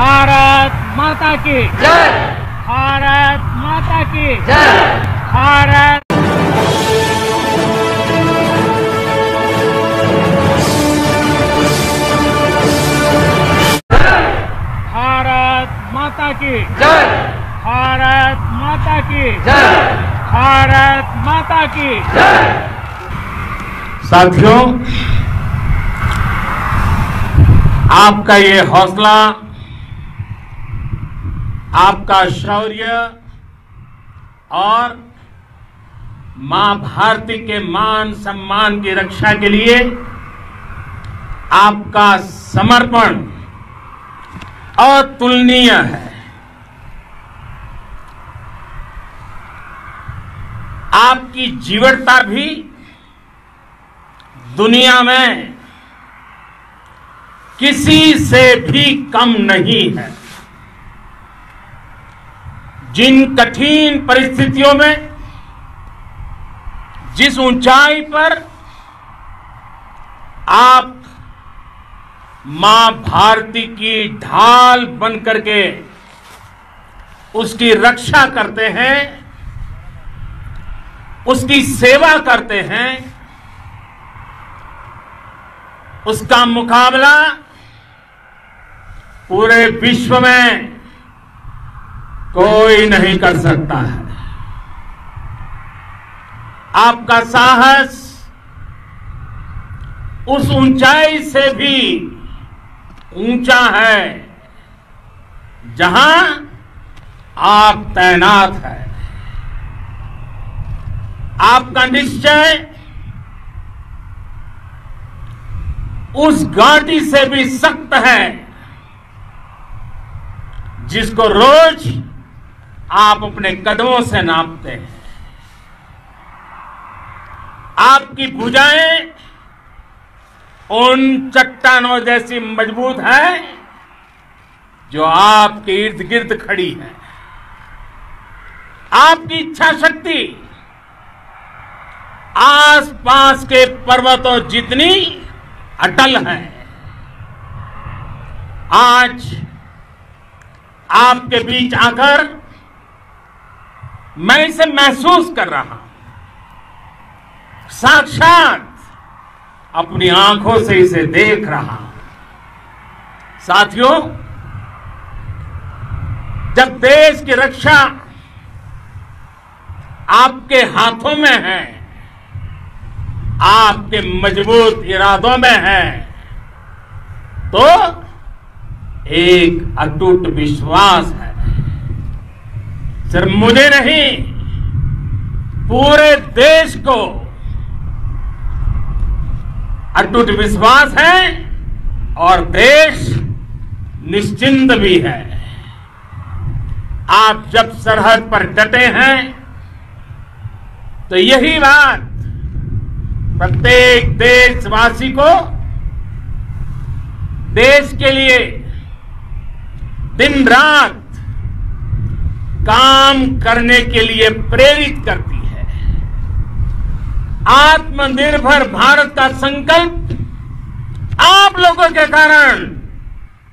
भारत माता की जय। भारत माता की जय। भारत भारत माता की जय। भारत माता की जय। भारत माता की जय। साथियों, आपका ये हौसला, आपका शौर्य और मां भारती के मान सम्मान की रक्षा के लिए आपका समर्पण अतुलनीय है। आपकी जीवटता भी दुनिया में किसी से भी कम नहीं है। जिन कठिन परिस्थितियों में, जिस ऊंचाई पर आप मां भारती की ढाल बनकर के उसकी रक्षा करते हैं, उसकी सेवा करते हैं, उसका मुकाबला पूरे विश्व में कोई नहीं कर सकता है। आपका साहस उस ऊंचाई से भी ऊंचा है जहां आप तैनात हैं। आपका निश्चय उस घाटी से भी सख्त है जिसको रोज आप अपने कदमों से नापते हैं। आपकी भुजाएं उन चट्टानों जैसी मजबूत है जो आपके इर्द गिर्द खड़ी है। आपकी इच्छा शक्ति आसपास के पर्वतों जितनी अटल है। आज आपके बीच आकर मैं इसे महसूस कर रहा हूं, साक्षात अपनी आंखों से इसे देख रहा हूं। साथियों, जब देश की रक्षा आपके हाथों में है, आपके मजबूत इरादों में है, तो एक अटूट विश्वास है। सिर्फ मुझे नहीं, पूरे देश को अटूट विश्वास है और देश निश्चिंत भी है। आप जब सरहद पर डटे हैं तो यही बात प्रत्येक देशवासी को देश के लिए दिन रात काम करने के लिए प्रेरित करती है। आत्मनिर्भर भारत का संकल्प आप लोगों के कारण,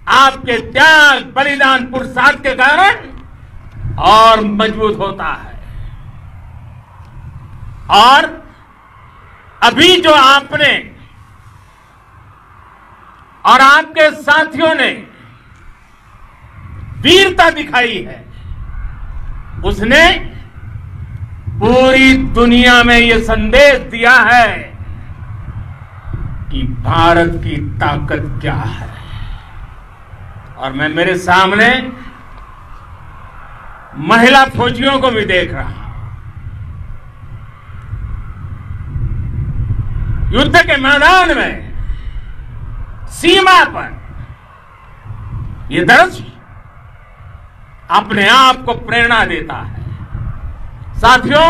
आपके त्याग बलिदान पुरुषार्थ के कारण और मजबूत होता है। और अभी जो आपने और आपके साथियों ने वीरता दिखाई है, उसने पूरी दुनिया में यह संदेश दिया है कि भारत की ताकत क्या है। और मैं मेरे सामने महिला फौजियों को भी देख रहा हूं। युद्ध के मैदान में, सीमा पर, यह दृश्य अपने आप को प्रेरणा देता है। साथियों,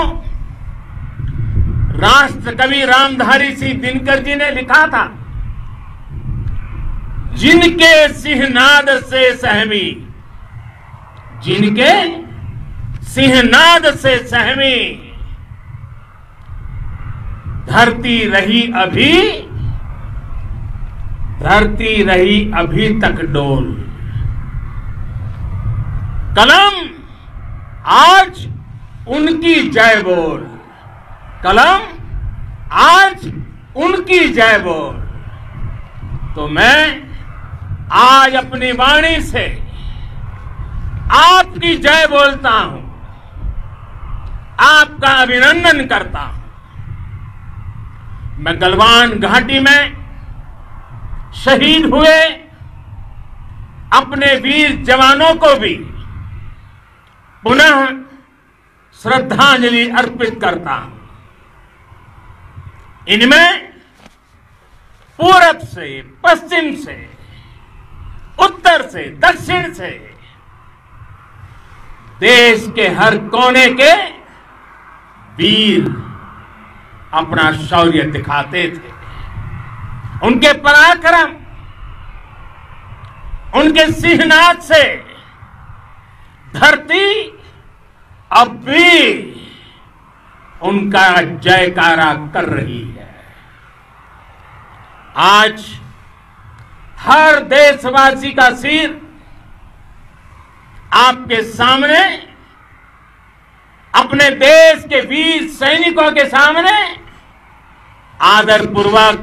राष्ट्र कवि रामधारी सिंह दिनकर जी ने लिखा था, जिनके सिंहनाद से सहमी, जिनके सिंहनाद से सहमी धरती रही अभी, धरती रही अभी तक डोल। कलम आज उनकी जय बोल, कलम आज उनकी जय बोल। तो मैं आज अपनी वाणी से आपकी जय बोलता हूं, आपका अभिनंदन करता हूं। मैं गलवान घाटी में शहीद हुए अपने वीर जवानों को भी पुनः श्रद्धांजलि अर्पित करता हूं। इनमें पूरब से, पश्चिम से, उत्तर से, दक्षिण से, देश के हर कोने के वीर अपना शौर्य दिखाते थे। उनके पराक्रम, उनके सिंहनाद से धरती अब भी उनका जयकारा कर रही है। आज हर देशवासी का सिर आपके सामने, अपने देश के वीर सैनिकों के सामने आदरपूर्वक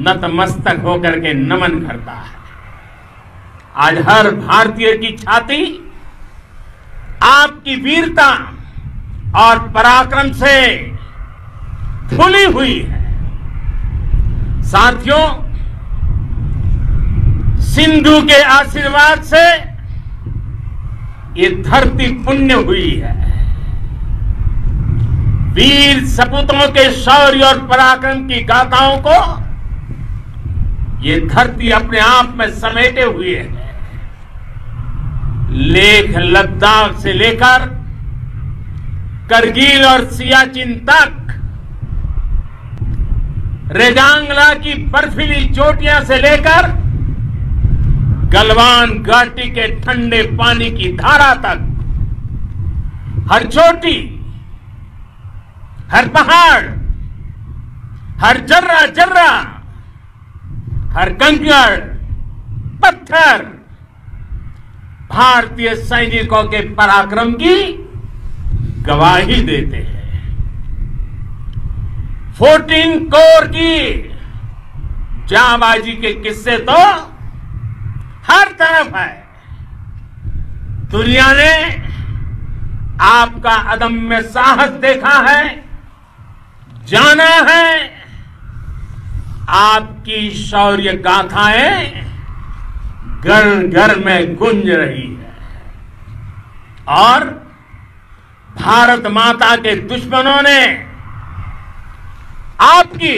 नतमस्तक होकर के नमन करता है। आज हर भारतीय की छाती आपकी वीरता और पराक्रम से फूली हुई है। साथियों, सिंधु के आशीर्वाद से ये धरती पुण्य हुई है। वीर सपूतों के शौर्य और पराक्रम की गाथाओं को ये धरती अपने आप में समेटे हुए है। लेह लद्दाख से लेकर करगिल और सियाचिन तक, रेजांगला की बर्फीली चोटियां से लेकर गलवान घाटी के ठंडे पानी की धारा तक, हर चोटी, हर पहाड़, हर जर्रा जर्रा, हर कंकड़ पत्थर भारतीय सैनिकों के पराक्रम की गवाही देते हैं। 14 कोर की जांबाजी के किस्से तो हर तरफ है। दुनिया ने आपका अदम्य साहस देखा है, जाना है। आपकी शौर्य गाथाएं घर घर में गूंज रही है और भारत माता के दुश्मनों ने आपकी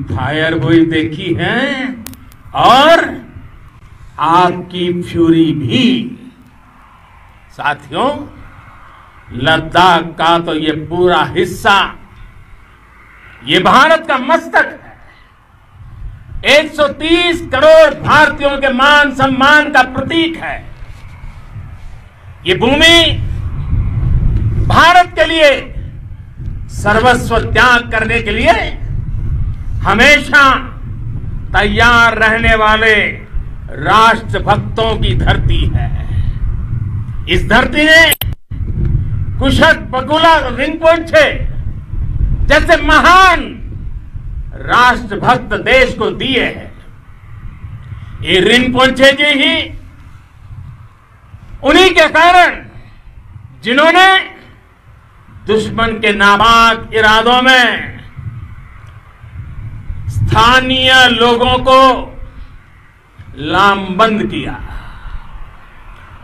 फायर हुई देखी है और आपकी फ्यूरी भी। साथियों, लद्दाख का तो ये पूरा हिस्सा ये भारत का मस्तक है। 130 करोड़ भारतीयों के मान सम्मान का प्रतीक है। ये भूमि भारत के लिए सर्वस्व त्याग करने के लिए हमेशा तैयार रहने वाले राष्ट्रभक्तों की धरती है। इस धरती ने कुशक बकुला रिम्पोंछे जैसे महान राष्ट्रभक्त देश को दिए हैं। ये रिम्पोंछे जी ही उन्हीं के कारण जिन्होंने दुश्मन के नापाक इरादों में स्थानीय लोगों को लामबंद किया।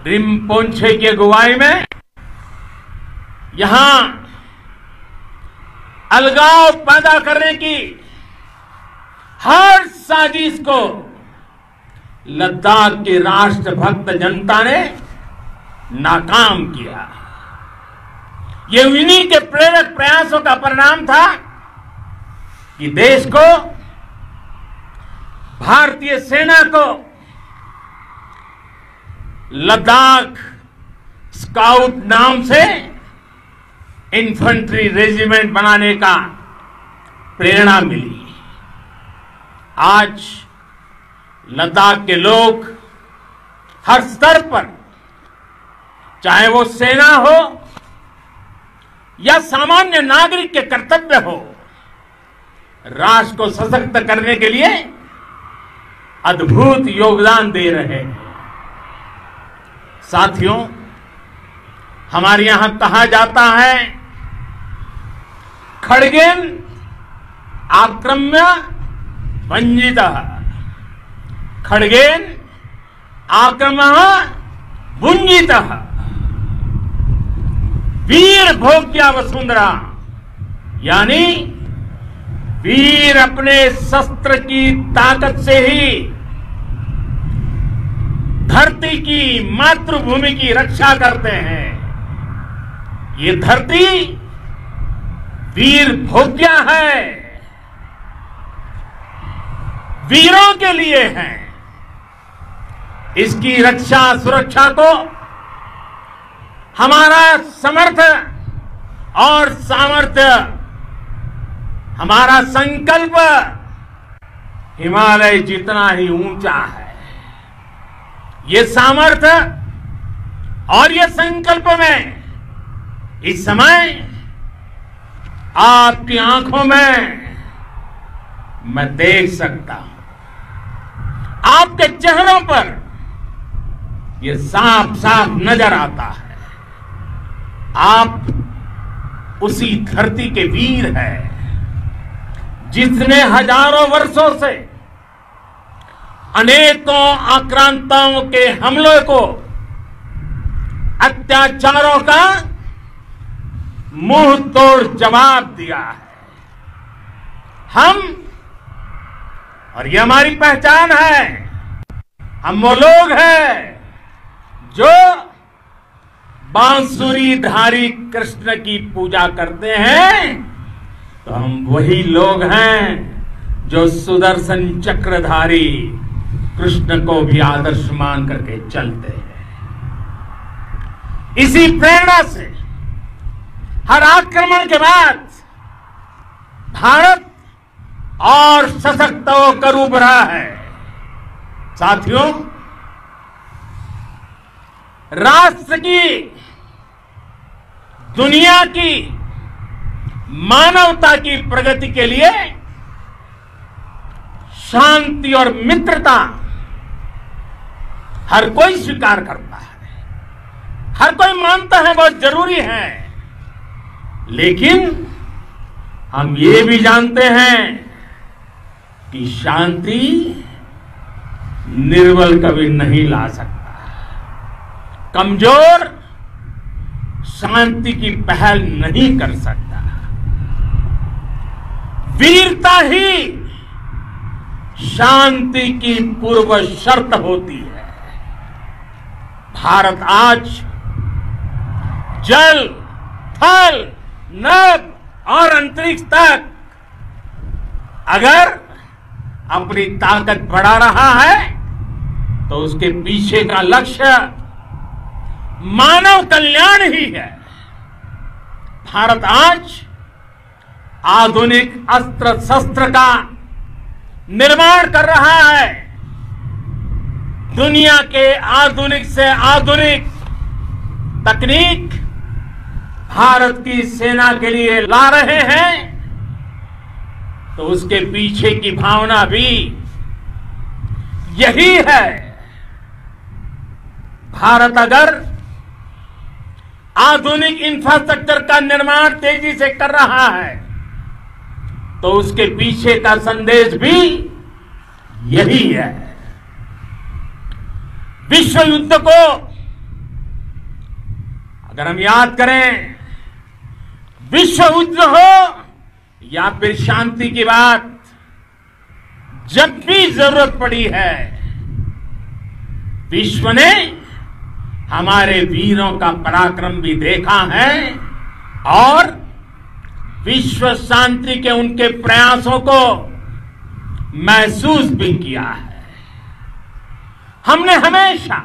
रिम्पोंछे की अगुवाई में यहां अलगाव पैदा करने की हर साजिश को लद्दाख की राष्ट्रभक्त जनता ने नाकाम किया। ये इन्हीं के प्रेरक प्रयासों का परिणाम था कि देश को, भारतीय सेना को लद्दाख स्काउट नाम से इन्फेंट्री रेजिमेंट बनाने का प्रेरणा मिली। आज लद्दाख के लोग हर स्तर पर, चाहे वो सेना हो या सामान्य नागरिक के कर्तव्य हो, राष्ट्र को सशक्त करने के लिए अद्भुत योगदान दे रहे हैं। साथियों, हमारे यहां कहा जाता है, खड्गेन आक्रम्य भंजितः, खड्गेन आक्रमः भुंजितः, वीर भोग्या वसुंधरा, यानी वीर अपने शस्त्र की ताकत से ही धरती की, मातृभूमि की रक्षा करते हैं। ये धरती वीर भोग्या है, वीरों के लिए है। इसकी रक्षा सुरक्षा को हमारा समर्थ और सामर्थ्य, हमारा संकल्प हिमालय जितना ही ऊंचा है। ये सामर्थ्य और ये संकल्प में इस समय आपकी आंखों में मैं देख सकता हूं, आपके चेहरों पर ये साफ साफ नजर आता है। आप उसी धरती के वीर हैं जिसने हजारों वर्षों से अनेकों आक्रांताओं के हमलों को, अत्याचारों का मुंह तोड़ जवाब दिया है। हम, और ये हमारी पहचान है, हम वो लोग हैं जो बांसुरीधारी कृष्ण की पूजा करते हैं, तो हम वही लोग हैं जो सुदर्शन चक्रधारी कृष्ण को भी आदर्श मान करके चलते हैं। इसी प्रेरणा से हर आक्रमण के बाद भारत और सशक्त होकर उभरा है। साथियों, राष्ट्र की, दुनिया की, मानवता की प्रगति के लिए शांति और मित्रता हर कोई स्वीकार करता है, हर कोई मानता है बहुत जरूरी है। लेकिन हम ये भी जानते हैं कि शांति निर्बल कभी नहीं ला सकता। कमजोर शांति की पहल नहीं कर सकता। वीरता ही शांति की पूर्व शर्त होती है। भारत आज जल, थल, नभ और अंतरिक्ष तक अगर अपनी ताकत बढ़ा रहा है तो उसके पीछे का लक्ष्य मानव कल्याण ही है। भारत आज आधुनिक अस्त्र शस्त्र का निर्माण कर रहा है। दुनिया के आधुनिक से आधुनिक तकनीक भारत की सेना के लिए ला रहे हैं, तो उसके पीछे की भावना भी यही है। भारत अगर आधुनिक इंफ्रास्ट्रक्चर का निर्माण तेजी से कर रहा है तो उसके पीछे का संदेश भी यही है। विश्व युद्ध को अगर हम याद करें, विश्व युद्ध हो या फिर शांति की बात, जब भी जरूरत पड़ी है, विश्व ने हमारे वीरों का पराक्रम भी देखा है और विश्व शांति के उनके प्रयासों को महसूस भी किया है। हमने हमेशा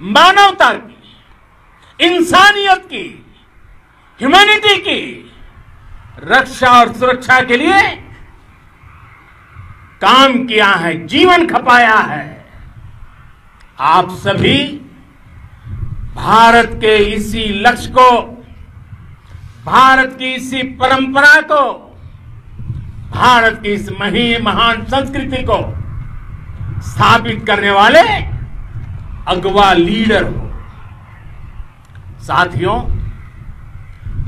मानवता की, इंसानियत की, ह्यूमैनिटी की रक्षा और सुरक्षा के लिए काम किया है, जीवन खपाया है। आप सभी भारत के इसी लक्ष्य को, भारत की इसी परंपरा को, भारत की इस महान संस्कृति को स्थापित करने वाले अगवा लीडर हो। साथियों,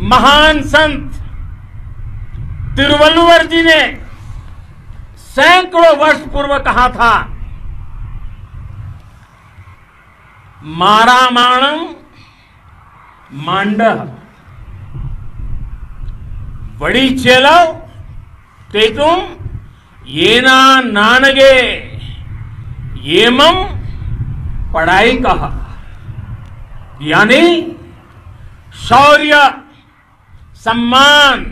महान संत तिरुवल्लुवर जी ने सैकड़ों वर्ष पूर्व कहा था, मारामाणम मांडह वड़ी चेलो तेतुम येना नानगे येमम पढ़ाई कहा। यानी शौर्य, सम्मान,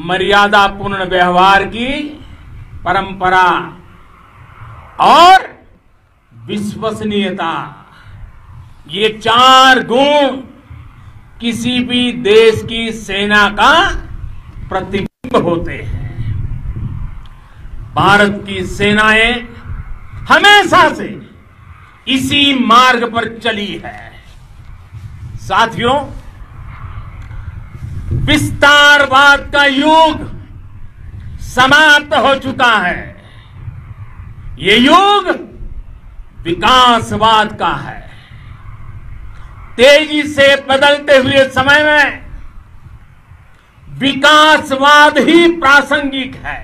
मर्यादा पूर्ण व्यवहार की परंपरा और विश्वसनीयता, ये 4 गुण किसी भी देश की सेना का प्रतिबिंब होते हैं। भारत की सेनाएं हमेशा से इसी मार्ग पर चली है। साथियों, विस्तारवाद का युग समाप्त हो चुका है। ये युग विकासवाद का है। तेजी से बदलते हुए समय में विकासवाद ही प्रासंगिक है।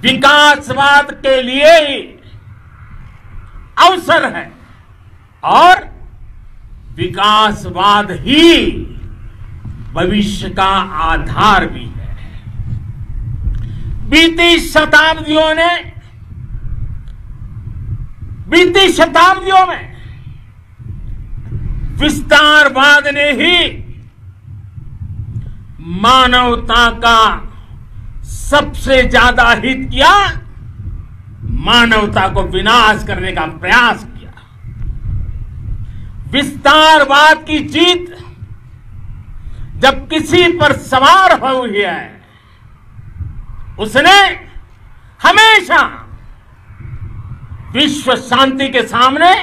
विकासवाद के लिए ही अवसर है और विकासवाद ही भविष्य का आधार भी है। बीती शताब्दियों में विस्तारवाद ने ही मानवता का सबसे ज्यादा हित किया, मानवता को विनाश करने का प्रयास किया। विस्तारवाद की जीत जब किसी पर सवार हुई है, उसने हमेशा विश्व शांति के सामने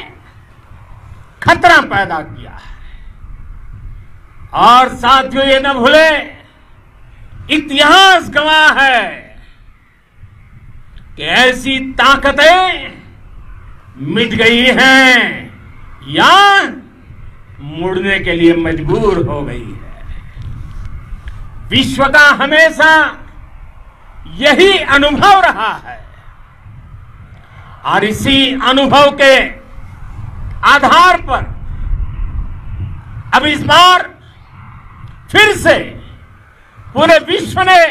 खतरा पैदा किया है। और साथियों, ये न भूले, इतिहास गवाह है कि ऐसी ताकतें मिट गई हैं या मुड़ने के लिए मजबूर हो गई है। विश्व का हमेशा यही अनुभव रहा है और इसी अनुभव के आधार पर अब इस बार फिर से पूरे विश्व ने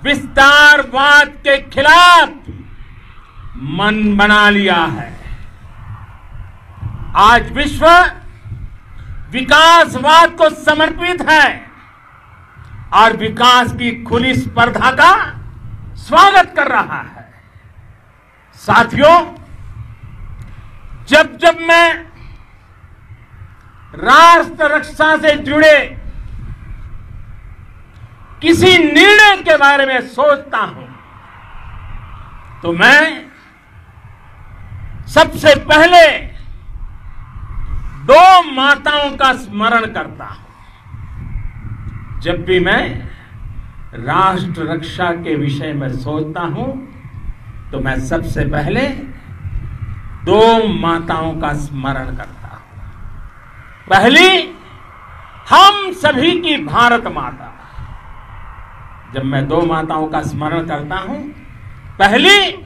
विस्तारवाद के खिलाफ मन बना लिया है। आज विश्व विकासवाद को समर्पित है और विकास की खुली स्पर्धा का स्वागत कर रहा है। साथियों, जब जब मैं राष्ट्र रक्षा से जुड़े किसी निर्णय के बारे में सोचता हूं तो मैं सबसे पहले 2 माताओं का स्मरण करता हूं। जब भी मैं राष्ट्र रक्षा के विषय में सोचता हूं तो मैं सबसे पहले 2 माताओं का स्मरण करता हूं। पहली, हम सभी की भारत माता। जब मैं 2 माताओं का स्मरण करता हूं, पहली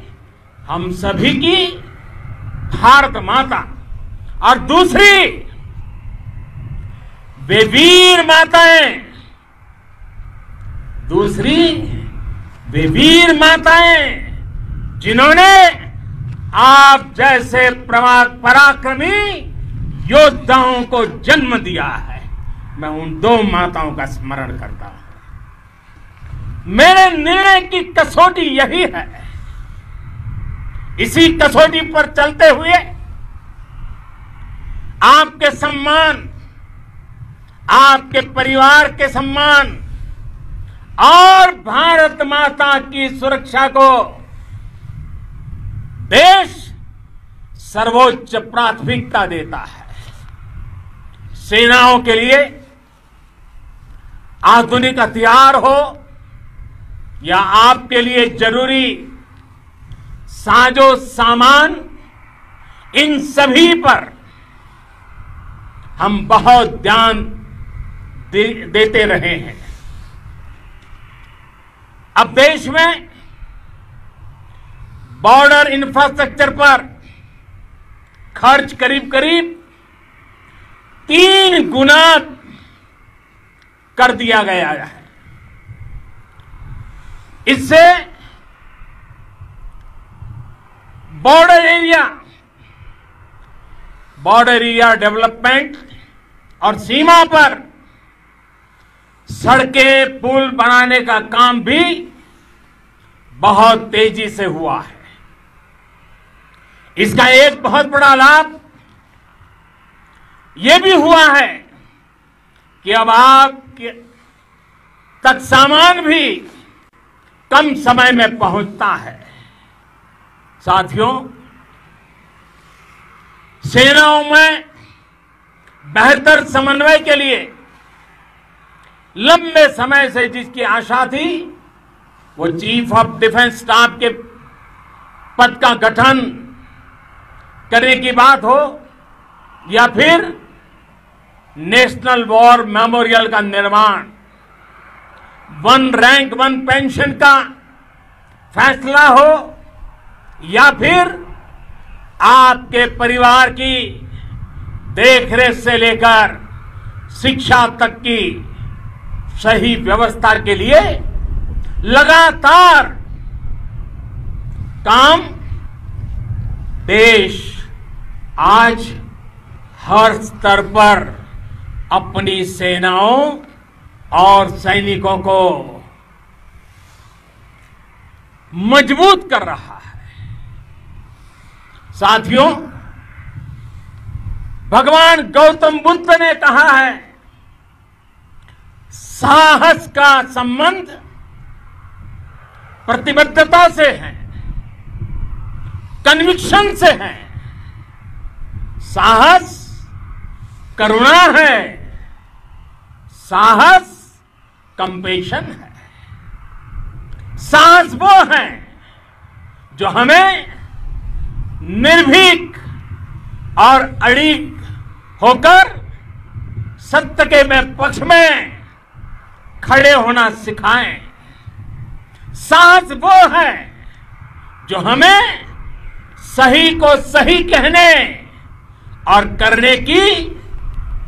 हम सभी की भारत माता और दूसरी वे वीर माताएं, जिन्होंने आप जैसे पराक्रमी योद्धाओं को जन्म दिया है। मैं उन 2 माताओं का स्मरण करता हूं। मेरे निर्णय की कसौटी यही है। इसी कसौटी पर चलते हुए आपके सम्मान, आपके परिवार के सम्मान, और भारत माता की सुरक्षा को देश सर्वोच्च प्राथमिकता देता है। सेनाओं के लिए आधुनिक हथियार हो या आपके लिए जरूरी साजो सामान, इन सभी पर हम बहुत ध्यान देते रहे हैं। अब देश में बॉर्डर इंफ्रास्ट्रक्चर पर खर्च करीब करीब 3 गुना कर दिया गया है। इससे बॉर्डर एरिया डेवलपमेंट और सीमा पर सड़कें पुल बनाने का काम भी बहुत तेजी से हुआ है। इसका एक बहुत बड़ा लाभ यह भी हुआ है कि अब आप तक सामान भी कम समय में पहुंचता है। साथियों, सेनाओं में बेहतर समन्वय के लिए लंबे समय से जिसकी आशा थी, वो चीफ ऑफ डिफेंस स्टाफ के पद का गठन करने की बात हो या फिर नेशनल वॉर मेमोरियल का निर्माण, 1 रैंक 1 पेंशन का फैसला हो या फिर आपके परिवार की देखरेख से लेकर शिक्षा तक की सही व्यवस्था के लिए लगातार काम देश आज हर स्तर पर अपनी सेनाओं और सैनिकों को मजबूत कर रहा है। साथियों, भगवान गौतम बुद्ध ने कहा है, साहस का संबंध प्रतिबद्धता से है, कन्विक्शन से है। साहस करुणा है, साहस कंपेशन है। साहस वो है जो हमें निर्भीक और अड़िग होकर सत्य के पक्ष में खड़े होना सिखाएं। साहस वो है जो हमें सही को सही कहने और करने की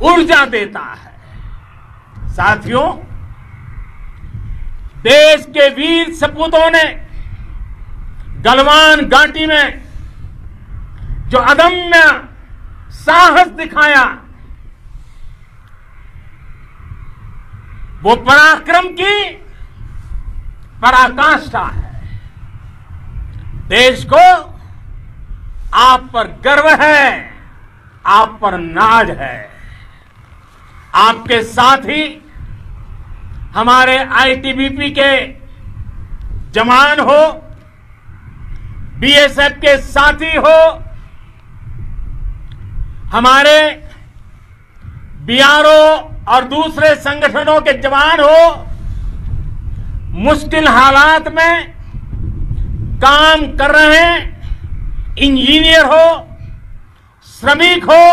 ऊर्जा देता है। साथियों, देश के वीर सपूतों ने गलवान घाटी में जो अदम्य साहस दिखाया, वो पराक्रम की पराकाष्ठा है। देश को आप पर गर्व है, आप पर नाज है। आपके साथ ही हमारे आईटीबीपी के जवान हो, बीएसएफ के साथी हो, हमारे बीआरओ और दूसरे संगठनों के जवान हो, मुश्किल हालात में काम कर रहे हैं, इंजीनियर हो, श्रमिक हो,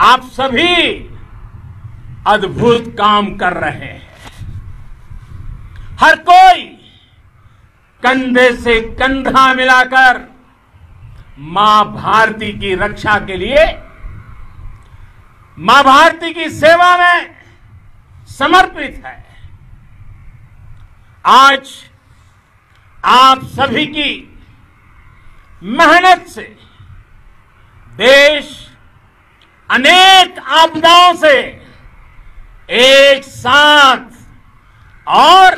आप सभी अद्भुत काम कर रहे हैं। हर कोई कंधे से कंधा मिलाकर मां भारती की रक्षा के लिए, मां भारती की सेवा में समर्पित है। आज आप सभी की मेहनत से देश अनेक आपदाओं से एक साथ और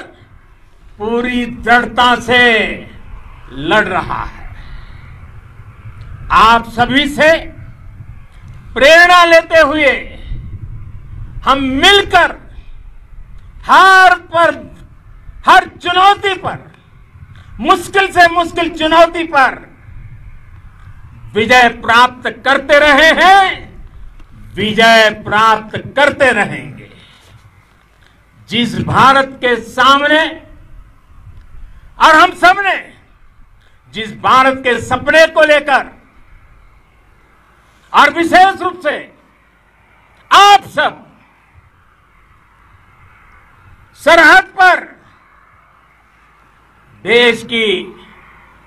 पूरी दृढ़ता से लड़ रहा है। आप सभी से प्रेरणा लेते हुए हम मिलकर हर चुनौती पर, मुश्किल से मुश्किल चुनौती पर विजय प्राप्त करते रहे हैं, विजय प्राप्त करते रहेंगे। जिस भारत के सामने और हम सबने जिस भारत के सपने को लेकर और विशेष रूप से आप सब सरहद पर देश की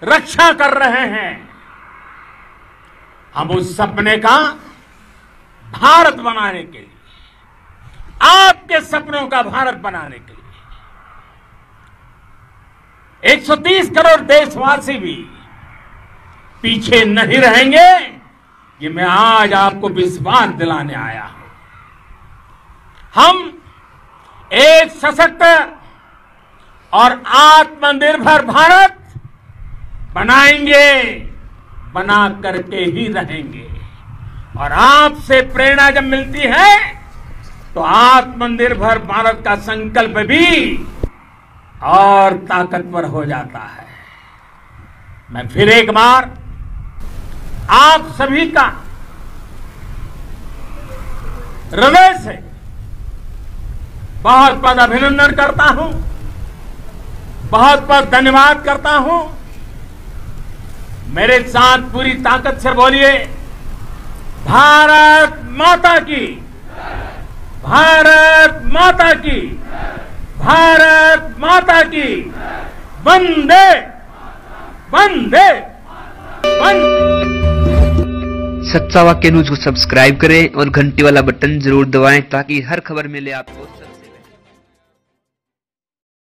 रक्षा कर रहे हैं, हम उस सपने का भारत बनाने के लिए, आपके सपनों का भारत बनाने के लिए 130 करोड़ देशवासी भी पीछे नहीं रहेंगे, ये मैं आज आपको विश्वास दिलाने आया हूं। हम एक सशक्त और आत्मनिर्भर भारत बनाएंगे, बना करके ही रहेंगे। और आपसे प्रेरणा जब मिलती है तो आत्मनिर्भर भारत का संकल्प भी और ताकतवर हो जाता है। मैं फिर एक बार आप सभी का हृदय से बहुत बहुत अभिनंदन करता हूं, बहुत बहुत धन्यवाद करता हूं। मेरे साथ पूरी ताकत से बोलिए, भारत माता की, भारत माता की, भारत माता की, वंदे वंदे वंदे। सच्चा वाक्य न्यूज को सब्सक्राइब करें और घंटी वाला बटन जरूर दबाएं ताकि हर खबर मिले आपको।